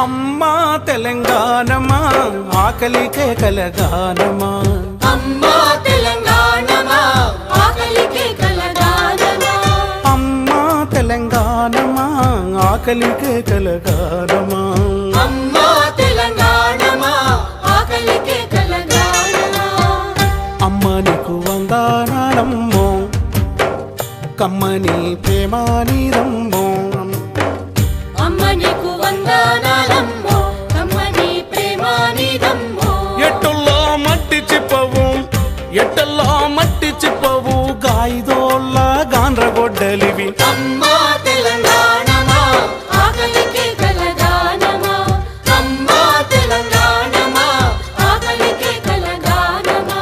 అమ్మా తెలంగాణమా ఆకలికే కలగానమా అమ్మా తెలంగాణమా ఆకలికే కలగానమా అమ్మా తెలంగాణమా ఆకలికే కలగానమా అమ్మా తెలంగాణమా ఆకలికే కలగానమా అమ్మ నీకు వందనాలమ్మో కమ్మని ప్రేమానిదమ్మో అమ్మ నీకు వందనాలమ్మో కమ్మని ప్రేమానిదమ్మో ఎట్టుల్లో మట్టి చిప్పవు ఎట్టల్లో మట్టి చిప్పవు గాయిదోళ్ళ గాండ్రగొడ్డలివి అమ్మా తెలంగాణమా ఆకలికే కలగానమా అమ్మా తెలంగాణమా ఆకలికే కలగానమా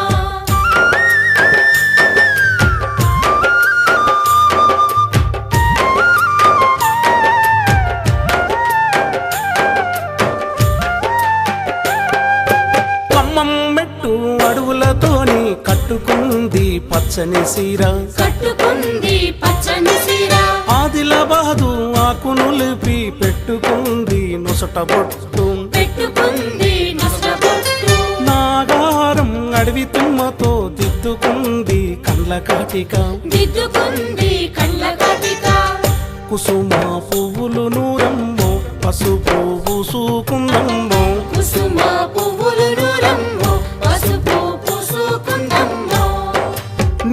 ఖమ్మం మెట్టు అడవులతోని కట్టుకుంది పచ్చని సీర కట్టుకుంది పచ్చని సీర ఆదిలాబాదు ఆకునులిపి పెట్టుకుంది నొసట బొట్టు పెట్టుకుంది నష్టపట్టు నాగారం అడవి తుమ్మతో దిద్దుకుంది కండ్ల కాటిక దిద్దుకుంది కళ్ళ కటిక కుసుమ పువ్వులు నూరమ్మో పసుపు పూసుకుందమ్మో కుసుమ పువ్వులు నూరమ్మో పసుపు పూసుకుందమ్మో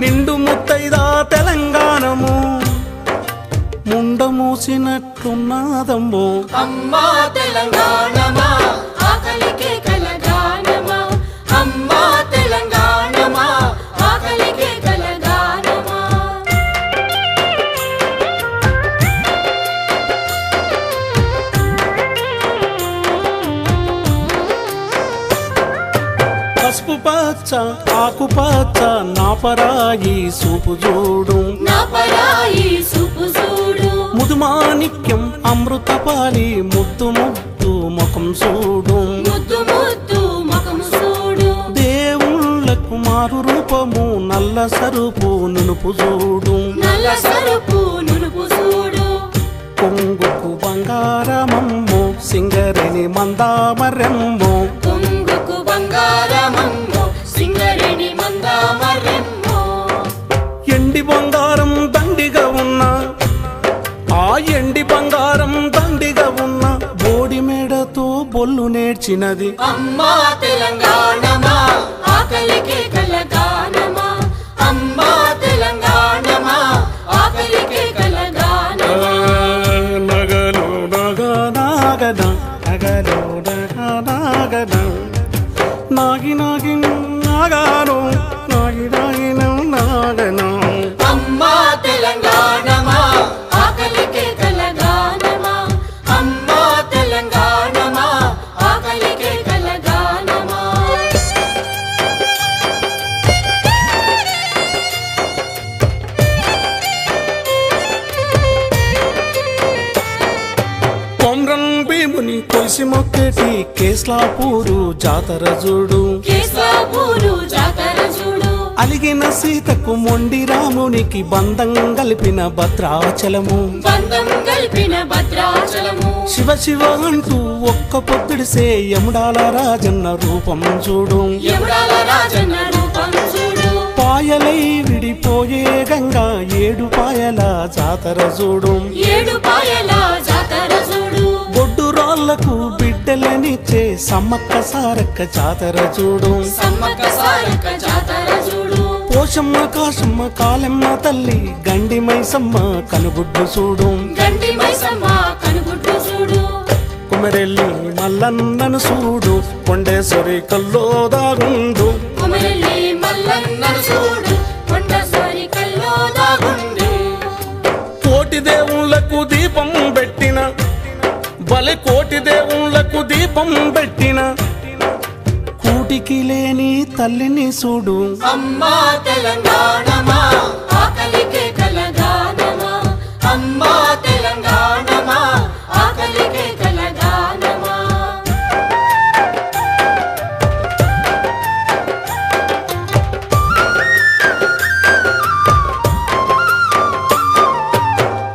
నిండు ముత్తైదా తెలంగాణము ముండ మూసినట్లున్నదమ్మో అమ్మా తెలంగాణమా ఆకలికే కలగానమా అమ్మా తెలంగాణమా ఆకలికే కలగానమా పసుపు పచ్చ ఆకుపచ్చ నాపరాయి సూపు చూడు నా పరాయి సుపు చూడు ముదుమాణిక్యం అమృతపాలి ముద్దు ముద్దు ముఖం చూడు ముద్దు ముద్దు ముఖం చూడు దేవుళ్ళకు మారు రూపము నల్ల సరుపు నునుపు చూడు నల్ల సరుపు నునుపు చూడు కొంగుకు బంగారమమ్మో సింగరిని మందామరెమ్మో కొంగుకు బంగారమమ్మో సింగరేణి మందామరెమ్మో ఎండి బంగారం దండిగా ఉన్న ఆ ఎండి బంగారం దండిగా ఉన్న బోడి మేడతో బొల్లు నేర్చినది అమ్మా తెలంగాణమా ఆకలికే కలగానమా అమ్మా తెలంగాణమా ఆకలికే కలగానమా నగలు నగనాగన నగలు నగనాగన నాగి నాగి నాగాను నాగి నాగి నాగను అమ్మా తెలంగాణమా ఆకలికే కలగానమా అమ్మా తెలంగాణమా ఆకలికే కలగానమా కొమ్రం భీముని కొలిసి మొక్కేటి కేస్లాపూరు జాతర చూడు కేశవపూరు జాతర చూడు అలిగిన సీతకు మొండి రామునికి బంధం కలిపిన భద్రాచలము బంధం కలిపిన భద్రాచలము శివ శివ అంటూ ఒక్క పొద్దుడిసే యముడాల రాజన్న రూపం చూడు యముడాల రాజన్న రూపం చూడు పాయలై విడిపోయే గంగా ఏడు పాయల జాతర చూడు ఏడు పాయల జాతర చూడు బొడ్డు రాళ్లకు బిడ్డలనిచ్చే సమ్మక్క సారక్క జాతర చూడు సమ్మక్క సారక్క జాతర చూడు పోషమ్మ కాశమ్మ కాలమ్మ తల్లి గండి మైసమ్మ కనుగుడ్డు చూడు గండి మైసమ్మ కనుగుడ్లు చూడు కుమరెల్లి మల్లన్నను చూడు కొండేశ్వరి కల్లో దాగుండు కుమరెల్లి మల్లన్నను చూడు కొండసారి కల్లో దాగుండు కోటి దేవుళ్లకు దీపం పెట్టిన బలి కోటి దేవుళ్లకు దీపం పెట్టిన కూటికి లేని తల్లిని చూడు అమ్మా తెలంగాణమా ఆకలికే కలగానమా అమ్మా తెలంగాణమా ఆకలికే కలగానమా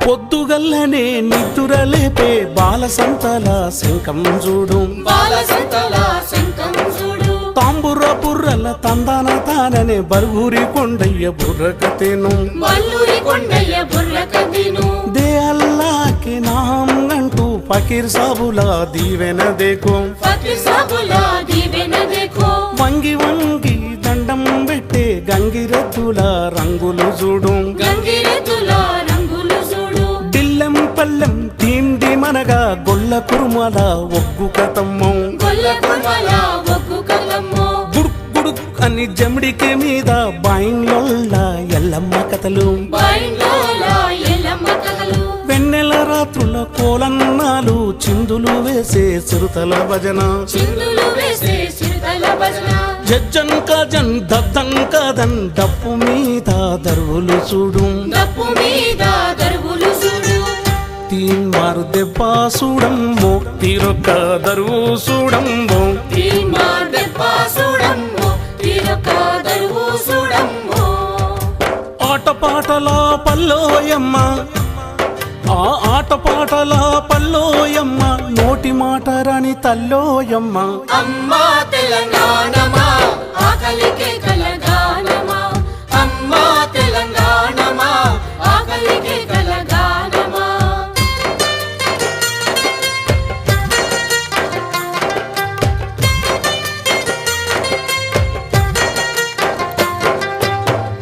పొద్దుగల్లనే నిద్దురలేపే బాల సంతల శంఖం చూడు బాల సంతల శంఖం చూడు తాంబుర బుర్రల తందాన తాననే బరుగురి కొండయ్య బుర్రకతేను బల్లూరి కొండయ్య బుర్రకతేను దే అల్లాకే నాం అంటూ ఫకీర్ సాబులా దీవెన దేకో ఫకీర్ సాబులా దీవెన దేకో వంగి వంగి దండం పెట్టే గంగిరెద్దుల రంగులు చూడు గంగిరెద్దుల రంగులు చూడు దిల్లెం పల్లెం టీమ్ దిమనగా గొల్ల కురుమల ఒగ్గు కతమ్మం గొల్ల కురుమల ఒగ్గు కతమ్మో గుడుక్ గుడుక్ అని జమిడికి మీద బాయింగ్లోళ్ళ ఎల్లమ్మ కథలు బాయింగ్లోళ్ళ ఎల్లమ్మ కథలు వెన్నెల రాత్రుల కోలన్నాలు చిందులు వేసే చిరుతల భజన చిందులు వేసే చిరుతల భజన జజ్జన్ కజన్ దద్దన్ కదన్ డప్పు మీద దరువులు చూడు డప్పు మీద దరువులు చూడు తీన్ మారు దెబ్బ చూడమ్మో తీరొక్క దరువు చూడమ్మో తీన్ మారు దెబ్బ చూడమ్మో తీరొక్క దరువు చూడమ్మో ఆటపాటల పల్లోయమ్మ ఆ ఆటపాటల పల్లోయమ్మ నోటి మాట రాని తల్లోయమ్మ అమ్మా తెలంగాణమా ఆకలికే కలగానమా అమ్మా తెలంగాణమా ఆకలికే కలగానమా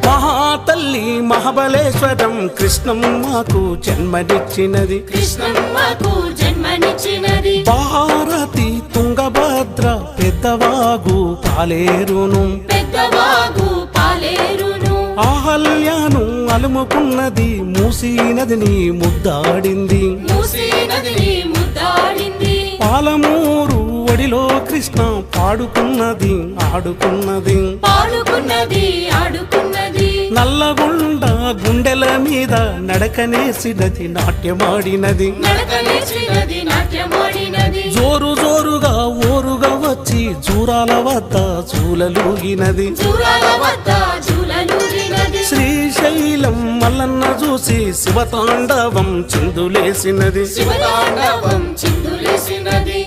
మహాతల్లి మహాబలేశ్వరం కృష్ణమ్మకు జన్మనిచ్చినది కృష్ణమ్మకు జన్మనిచ్చినది భారతి తుంగభద్ర పెద్దవాగు పాలేరును పెద్దవాగు పాలేరును ఆహల్యాను అలుముకున్నది మూసీ నదిని ముద్దాడింది మూసీ నదిని ముద్దాడింది పాలమూరు ఒడిలో కృష్ణ పాడుకున్నది ఆడుకున్నది పాడుకున్నది ఆడుకున్నది నల్లగొండ గుండెల మీద నడకనేసినది నాట్యమాడినది నడకనేసినది నాట్యమాడినది జోరు జోరుగా ఓరుగా వచ్చి జూరాల వద్ద చూలలూగినది జూరాల వద్ద చూలలూగినది శ్రీశైలం మల్లన్న చూసి శివతాండవం చిందులేసినది శివతాండవం చిందులేసినది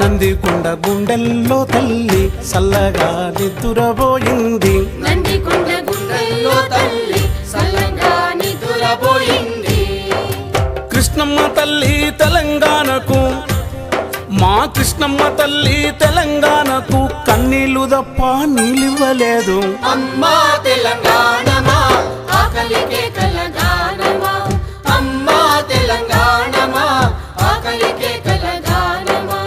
నందికొండ గుండెల్లో తల్లి సల్లగా నిద్దురబోయింది నందికొండ గుండెల్లో తల్లి సల్లగా నిద్దురబోయింది కృష్ణమ్మ తల్లి తెలంగాణకు మా కృష్ణమ్మ తల్లి తెలంగాణకు కన్నీళ్లు తప్ప నీళ్ళివ్వలేదు అమ్మా తెలంగాణమా ఆకలికే కలగానమా అమ్మా తెలంగాణమా ఆకలికే కలగానమా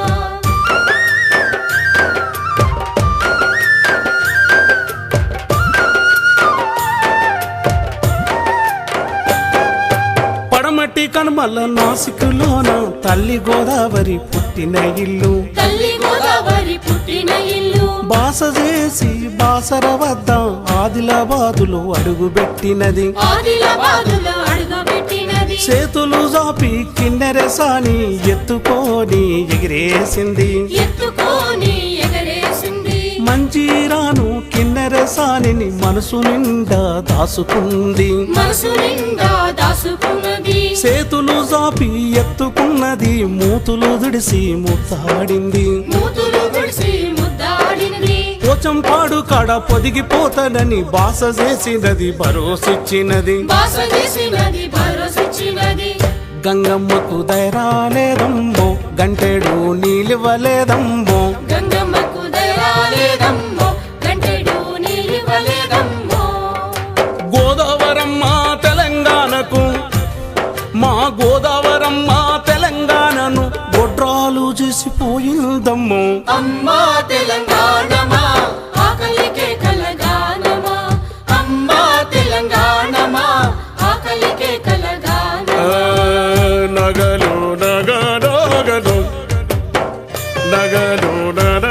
పడమటి కనుమల నాసికులోన తల్లి గోదావరి పుట్టిన ఇల్లు తల్లి గోదావరి పుట్టిన ఇల్లు బాస చేసి బాసర వద్ద ఆదిలాబాదులో అడుగుపెట్టినది ఆదిలాబాదులో అడుగుపెట్టినది చేతులు జాపి కిన్నెరసాని ఎత్తుకొని ఎగిరేసింది ఎత్తుకొని ఎగరేసింది మంజీరాను కిన్నెరసాని మనసు నిండా దాసుకుంది మనసు నిండా దాసుకున్నది చేతులు జాపి ఎత్తుకున్నది మూతులు దిడిసి ముద్దాడింది మూతులు తుడిసి ముద్దాడినది పోచంపాడు కాడ పొదిగిపోతానని బాస చేసినది భరోసిచ్చినది బాస చేసినది భరోసిచ్చినది గంగమ్మకు దైరాలేదమ్మో గంటెడు నీలివ్వలేదమ్మో గంగమ్మకు దయరాలేదమ్మో గంటెడు నీలివ్వలేదమ్మో గోదావరమ్మ తెలంగాణకు మా గోదావరమ్మ తెలంగాణను గొడ్రాలు చేసిపోయిందమ్మో అమ్మా తెలంగాణమా ఆకలికే కలగానమా అమ్మా తెలంగాణమా ఆకలికే కలగానమా నగలు నగ నగలు నగలు నగ